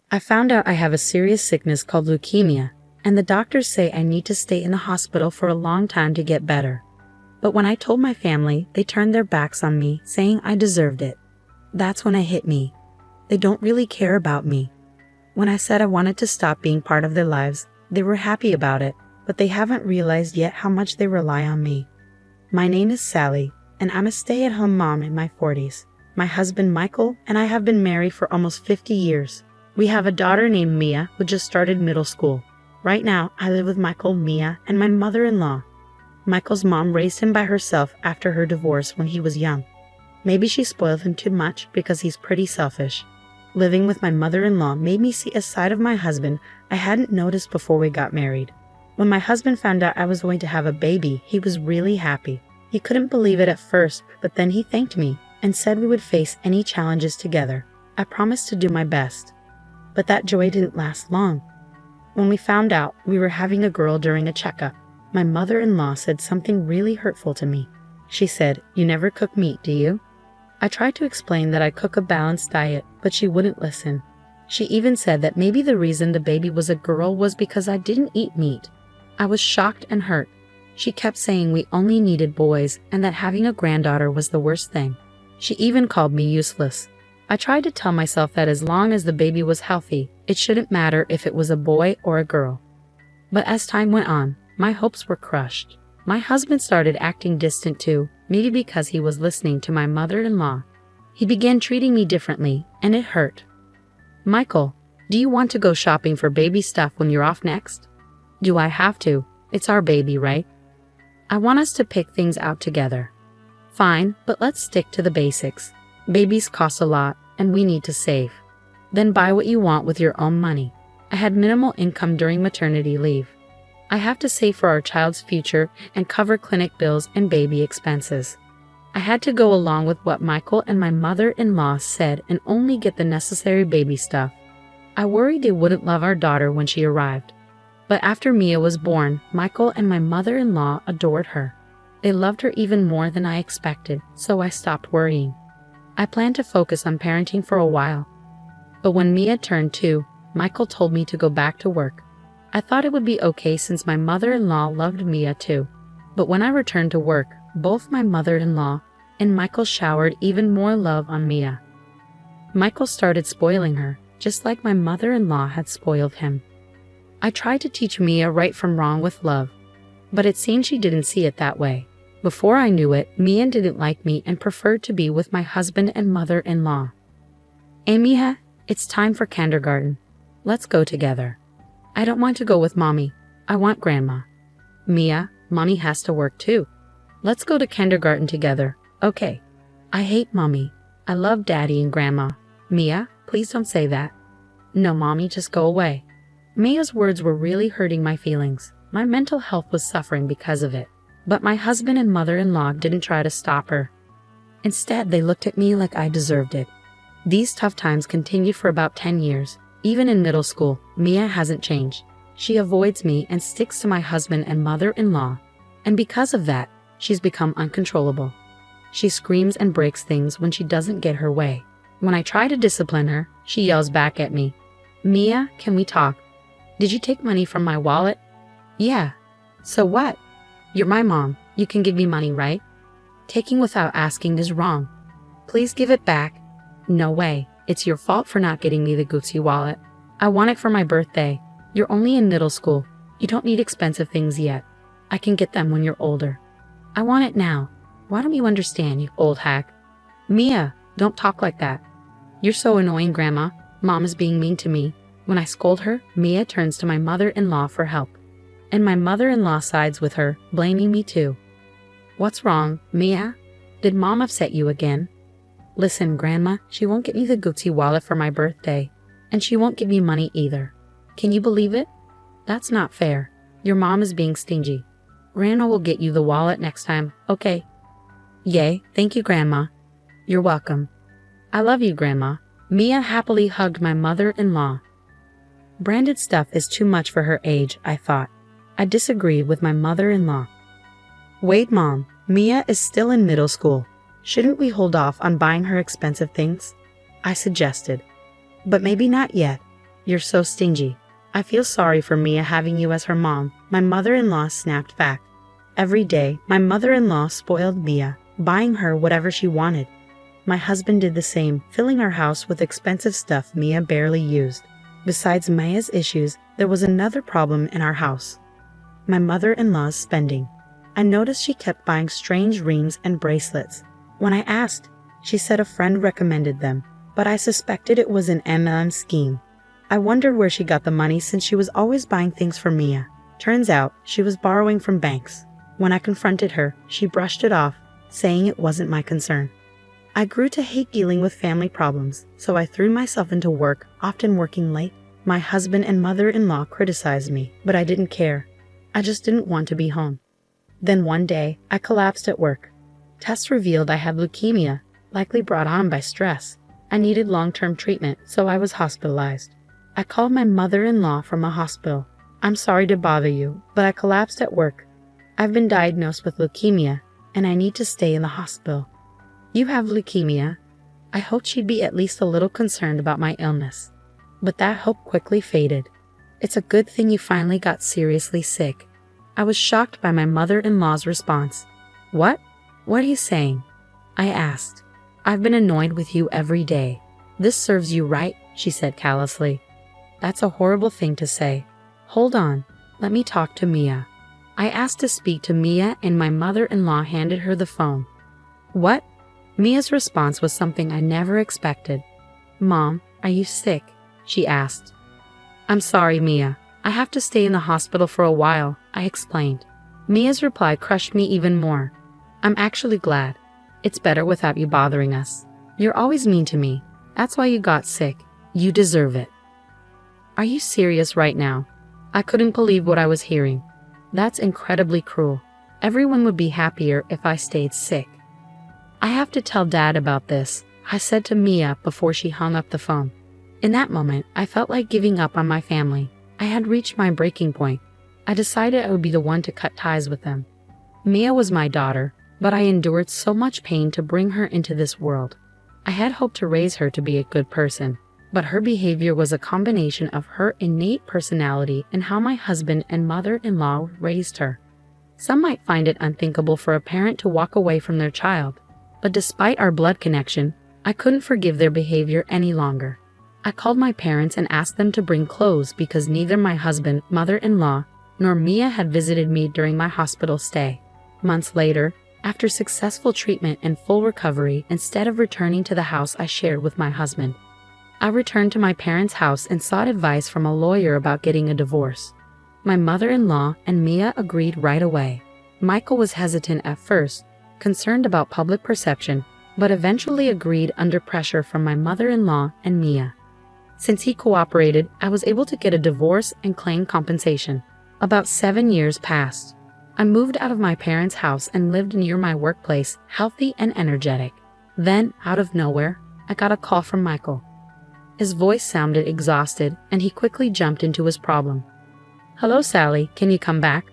I found out I have a serious sickness called leukemia, and the doctors say I need to stay in the hospital for a long time to get better. But when I told my family, they turned their backs on me, saying I deserved it. That's when it hit me. They don't really care about me. When I said I wanted to stop being part of their lives, they were happy about it, but they haven't realized yet how much they rely on me. My name is Sally, and I'm a stay-at-home mom in my 40s. My husband Michael and I have been married for almost 50 years. We have a daughter named Mia who just started middle school. Right now, I live with Michael, Mia, and my mother-in-law. Michael's mom raised him by herself after her divorce when he was young. Maybe she spoiled him too much because he's pretty selfish. Living with my mother-in-law made me see a side of my husband I hadn't noticed before we got married. When my husband found out I was going to have a baby, he was really happy. He couldn't believe it at first, but then he thanked me and said we would face any challenges together. I promised to do my best. But that joy didn't last long. When we found out we were having a girl during a checkup, my mother-in-law said something really hurtful to me. She said, "You never cook meat, do you?" I tried to explain that I cook a balanced diet, but she wouldn't listen. She even said that maybe the reason the baby was a girl was because I didn't eat meat. I was shocked and hurt. She kept saying we only needed boys and that having a granddaughter was the worst thing. She even called me useless. I tried to tell myself that as long as the baby was healthy, it shouldn't matter if it was a boy or a girl. But as time went on, my hopes were crushed. My husband started acting distant too, maybe because he was listening to my mother-in-law. He began treating me differently, and it hurt. "Michael, do you want to go shopping for baby stuff when you're off next?" "Do I have to? It's our baby, right?" "I want us to pick things out together." "Fine, but let's stick to the basics. Babies cost a lot, and we need to save. Then buy what you want with your own money." I had minimal income during maternity leave. I have to save for our child's future and cover clinic bills and baby expenses. I had to go along with what Michael and my mother-in-law said and only get the necessary baby stuff. I worried they wouldn't love our daughter when she arrived. But after Mia was born, Michael and my mother-in-law adored her. They loved her even more than I expected, so I stopped worrying. I planned to focus on parenting for a while. But when Mia turned 2, Michael told me to go back to work. I thought it would be okay since my mother-in-law loved Mia too. But when I returned to work, both my mother-in-law and Michael showered even more love on Mia. Michael started spoiling her, just like my mother-in-law had spoiled him. I tried to teach Mia right from wrong with love, but it seemed she didn't see it that way. Before I knew it, Mia didn't like me and preferred to be with my husband and mother-in-law. "Hey Mia, it's time for kindergarten. Let's go together." "I don't want to go with Mommy. I want Grandma." "Mia, Mommy has to work too. Let's go to kindergarten together, okay?" "I hate Mommy. I love Daddy and Grandma." "Mia, please don't say that." "No, Mommy, just go away." Mia's words were really hurting my feelings. My mental health was suffering because of it. But my husband and mother-in-law didn't try to stop her. Instead, they looked at me like I deserved it. These tough times continued for about 10 years. Even in middle school, Mia hasn't changed. She avoids me and sticks to my husband and mother-in-law. And because of that, she's become uncontrollable. She screams and breaks things when she doesn't get her way. When I try to discipline her, she yells back at me. "Mia, can we talk? Did you take money from my wallet?" "Yeah." "So what? You're my mom. You can give me money, right?" "Taking without asking is wrong. Please give it back." "No way. It's your fault for not getting me the Gucci wallet. I want it for my birthday. You're only in middle school. You don't need expensive things yet. I can get them when you're older." "I want it now. Why don't you understand, you old hack?" "Mia, don't talk like that. You're so annoying, Grandma. Mom is being mean to me." When I scold her, Mia turns to my mother-in-law for help. And my mother-in-law sides with her, blaming me too. "What's wrong, Mia? Did Mom upset you again?" "Listen, Grandma, she won't get me the Gucci wallet for my birthday. And she won't give me money either. Can you believe it? That's not fair. Your mom is being stingy. Grandma will get you the wallet next time, okay?" "Yay, thank you, Grandma." "You're welcome." "I love you, Grandma." Mia happily hugged my mother-in-law. Branded stuff is too much for her age, I thought. I disagreed with my mother-in-law. "Wait, Mom, Mia is still in middle school. Shouldn't we hold off on buying her expensive things?" I suggested. "But maybe not yet. You're so stingy. I feel sorry for Mia having you as her mom, my mother-in-law snapped back. Every day, my mother-in-law spoiled Mia, buying her whatever she wanted. My husband did the same, filling our house with expensive stuff Mia barely used. Besides Mia's issues, there was another problem in our house. My mother-in-law's spending. I noticed she kept buying strange rings and bracelets. When I asked, she said a friend recommended them, but I suspected it was an MLM scheme. I wondered where she got the money since she was always buying things for Mia. Turns out, she was borrowing from banks. When I confronted her, she brushed it off, saying it wasn't my concern. I grew to hate dealing with family problems, so I threw myself into work, often working late. My husband and mother-in-law criticized me, but I didn't care. I just didn't want to be home. Then one day, I collapsed at work. Tests revealed I had leukemia, likely brought on by stress. I needed long-term treatment, so I was hospitalized. I called my mother-in-law from a hospital. I'm sorry to bother you, but I collapsed at work. I've been diagnosed with leukemia, and I need to stay in the hospital. You have leukemia? I hoped she'd be at least a little concerned about my illness. But that hope quickly faded. It's a good thing you finally got seriously sick. I was shocked by my mother-in-law's response. What? What are you saying? I asked. I've been annoyed with you every day. This serves you right, she said callously. That's a horrible thing to say. Hold on, let me talk to Mia. I asked to speak to Mia and my mother-in-law handed her the phone. What? Mia's response was something I never expected. Mom, are you sick? She asked. I'm sorry, Mia. I have to stay in the hospital for a while, I explained. Mia's reply crushed me even more. I'm actually glad. It's better without you bothering us. You're always mean to me. That's why you got sick. You deserve it. Are you serious right now? I couldn't believe what I was hearing. That's incredibly cruel. Everyone would be happier if I stayed sick. I have to tell Dad about this, I said to Mia before she hung up the phone. In that moment, I felt like giving up on my family. I had reached my breaking point. I decided I would be the one to cut ties with them. Mia was my daughter, but I endured so much pain to bring her into this world. I had hoped to raise her to be a good person, but her behavior was a combination of her innate personality and how my husband and mother-in-law raised her. Some might find it unthinkable for a parent to walk away from their child, but despite our blood connection, I couldn't forgive their behavior any longer. I called my parents and asked them to bring clothes because neither my husband, mother-in-law, nor Mia had visited me during my hospital stay. Months later, after successful treatment and full recovery, instead of returning to the house I shared with my husband, I returned to my parents' house and sought advice from a lawyer about getting a divorce. My mother-in-law and Mia agreed right away. Michael was hesitant at first, concerned about public perception, but eventually agreed under pressure from my mother-in-law and Mia. Since he cooperated, I was able to get a divorce and claim compensation. About 7 years passed. I moved out of my parents' house and lived near my workplace, healthy and energetic. Then, out of nowhere, I got a call from Michael. His voice sounded exhausted, and he quickly jumped into his problem. Hello, Sally, can you come back?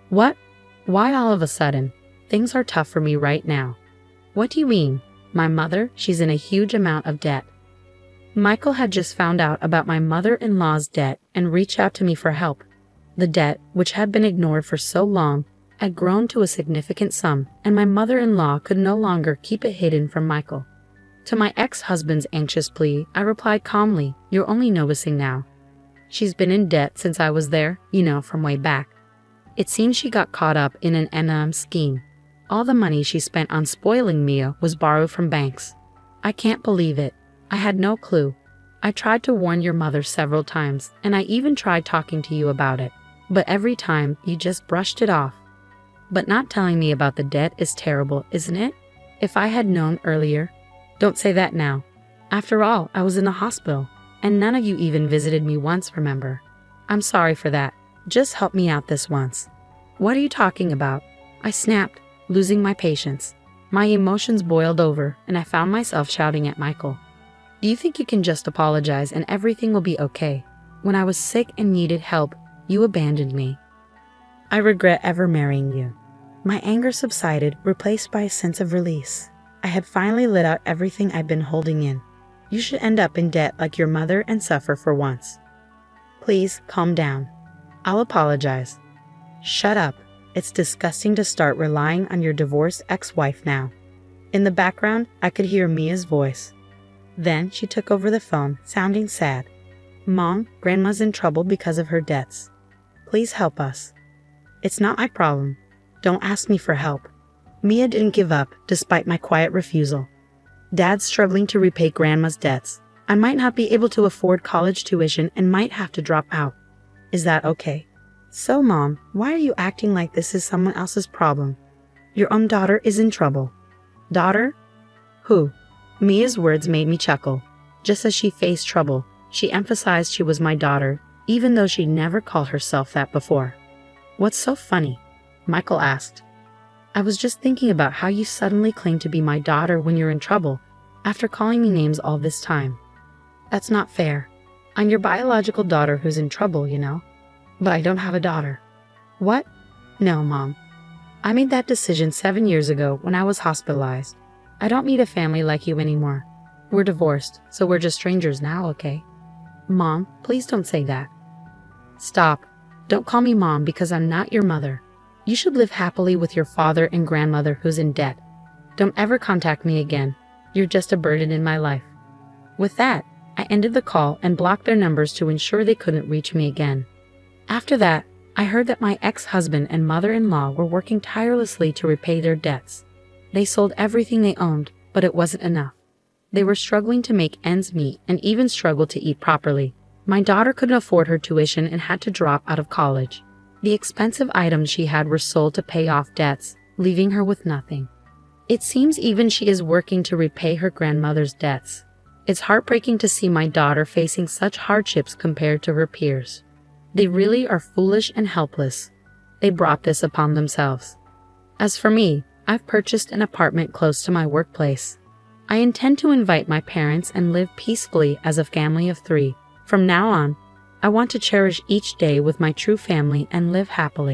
What? Why all of a sudden? Things are tough for me right now. What do you mean? My mother, she's in a huge amount of debt. Michael had just found out about my mother-in-law's debt and reached out to me for help. The debt, which had been ignored for so long, had grown to a significant sum, and my mother-in-law could no longer keep it hidden from Michael. To my ex-husband's anxious plea, I replied calmly, "You're only noticing now. She's been in debt since I was there, from way back. It seems she got caught up in an MLM scheme. All the money she spent on spoiling Mia was borrowed from banks. I can't believe it. I had no clue. I tried to warn your mother several times, and I even tried talking to you about it. But every time, you just brushed it off. But not telling me about the debt is terrible, isn't it? If I had known earlier..." "Don't say that now. After all, I was in the hospital, and none of you even visited me once, remember? I'm sorry for that. Just help me out this once." "What are you talking about?" I snapped, losing my patience. My emotions boiled over, and I found myself shouting at Michael. "Do you think you can just apologize and everything will be okay? When I was sick and needed help, you abandoned me. I regret ever marrying you." My anger subsided, replaced by a sense of release. I had finally let out everything I'd been holding in. "You should end up in debt like your mother and suffer for once. Please calm down. I'll apologize. Shut up. It's disgusting to start relying on your divorced ex-wife now. In the background, I could hear Mia's voice. Then she took over the phone, sounding sad. Mom, Grandma's in trouble because of her debts. Please help us. It's not my problem. Don't ask me for help. Mia didn't give up, despite my quiet refusal. Dad's struggling to repay Grandma's debts. I might not be able to afford college tuition and might have to drop out. Is that okay? So, Mom, why are you acting like this is someone else's problem? Your own daughter is in trouble. Daughter? Who? Mia's words made me chuckle. Just as she faced trouble, she emphasized she was my daughter, even though she never called herself that before. What's so funny? Michael asked. I was just thinking about how you suddenly claim to be my daughter when you're in trouble, after calling me names all this time. That's not fair. I'm your biological daughter who's in trouble, you know. But I don't have a daughter. What? No, Mom. I made that decision 7 years ago when I was hospitalized. I don't need a family like you anymore. We're divorced, so we're just strangers now, okay? Mom, please don't say that. Stop. Don't call me Mom because I'm not your mother. You should live happily with your father and grandmother who's in debt. Don't ever contact me again. You're just a burden in my life. With that, I ended the call and blocked their numbers to ensure they couldn't reach me again. After that, I heard that my ex-husband and mother-in-law were working tirelessly to repay their debts. They sold everything they owned, but it wasn't enough. They were struggling to make ends meet and even struggled to eat properly. My daughter couldn't afford her tuition and had to drop out of college. The expensive items she had were sold to pay off debts, leaving her with nothing. It seems even she is working to repay her grandmother's debts. It's heartbreaking to see my daughter facing such hardships compared to her peers. They really are foolish and helpless. They brought this upon themselves. As for me, I've purchased an apartment close to my workplace. I intend to invite my parents and live peacefully as a family of 3. From now on, I want to cherish each day with my true family and live happily.